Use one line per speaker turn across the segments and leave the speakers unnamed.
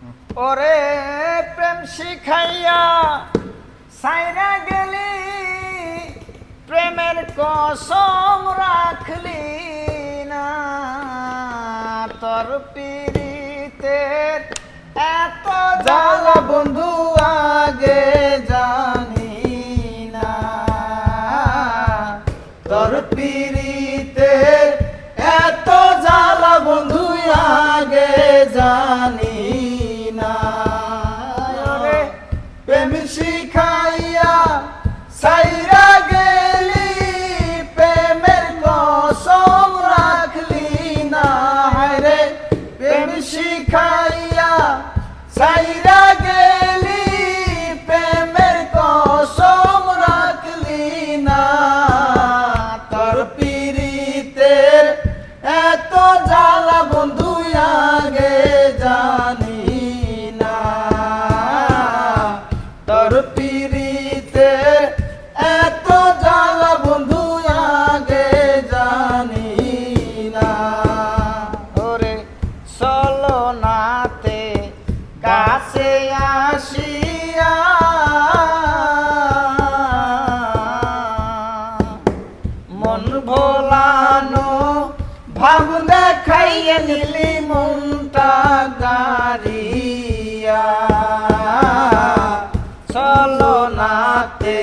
ওরে প্রেম শিখাইয়া সাইরা গেলি, প্রেমের কসম রাখলি না। তোর পীড়িতের এত জ্বালা বন্ধু আগে জানি না। তোর পীড়িতের এত জ্বালা বন্ধু আগে জানি না। প্রেম শিখাইয়া সাইরা গেলি, প্রেমের কসম রাখলি না। রে প্রেম শিখাইয়া সাইরা গেলি, প্রেমের কসম রাখলি না। তোর পীড়িতের এত জ্বালা বন্ধু আগে জানি না। তোর পীড়িতের এত জ্বালা বন্ধু আগে জানি না। ওরে চলো নাতে কাছে আসিয়া, মন ভোলানো ভাব দেখাইয়া নিলি মনটা গারিয়া। চলো নাতে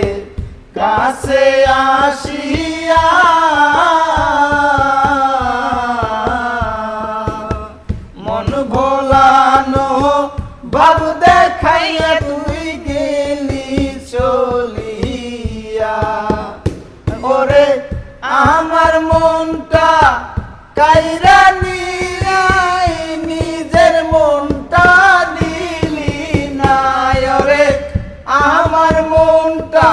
কাছে আসিয়া, মন ভোলানো ভাব দেখাইয়া তুই গেলি চলিয়া। ওরে আমার মনটা কাইরা নিলাই, নিজের মনটা দিলি না। ওরে আমার মনটা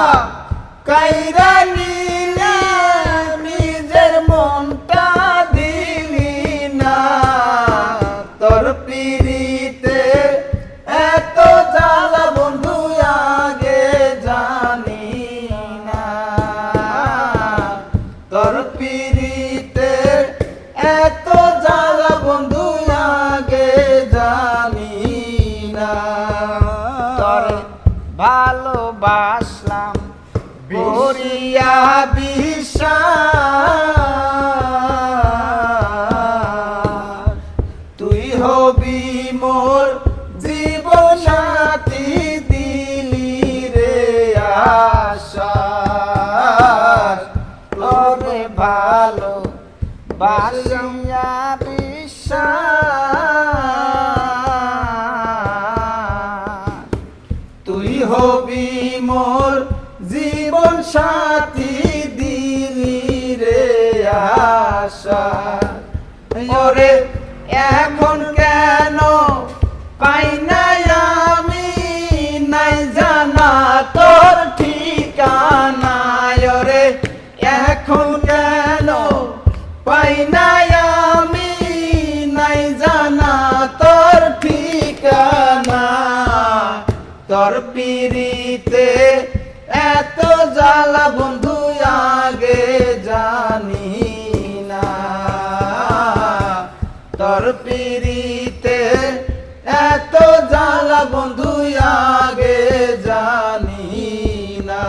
কাইরা নিলাই, নিজের মনটা দিলি না। তোর পীড়িতে এত জ্বালা বন্ধু আগে জানি না। তোর পীড়িতে এত জ্বালা বন্ধু আগে জানি না। তোরে ভালোবাসলাম করিয়া বিশ্বাস, তুই হবি মোর জীবন সাথী, দিলি রে আশ্বাস। তোরে ভালোবাসিয়া বিশ্বাস, তুই হবি মোর জীবন সাথী, দিলি রে আশ্বাস। ওরে এখন কেন পাই নাই আমি, নাই জানা তোর ঠিকানা। ওরে এখন কেন পাই নাই আমি, নাই জানা তোর ঠিকানা। তোর পীড়িতে এত জ্বালা বন্ধু আগে জানি না। তোর পীড়িতে এত জ্বালা বন্ধু আগে জানি না।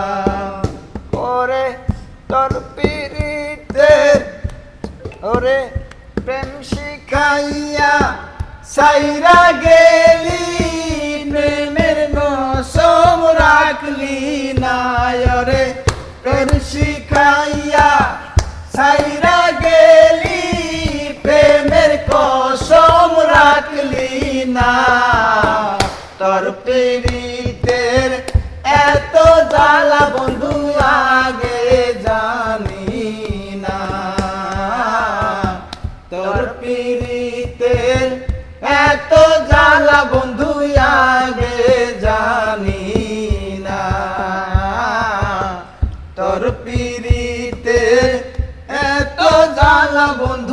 ওরে তোর পীড়িতে ওরে প্রেম শিখাইয়া সাইরা গেলি, প্রেমের কসম রাখলি না। রে প্রেম শিখাইয়া সাইরা গেলি, প্রেমের কসম রাখলি না। তোর পীড়িতের এত জ্বালা বন্ধু আগে জানি না। তোর পীড়িতের এত জ্বালা বন্ধু আগে জানি না। তোর পীড়িতের এত জ্বালা বন্ধু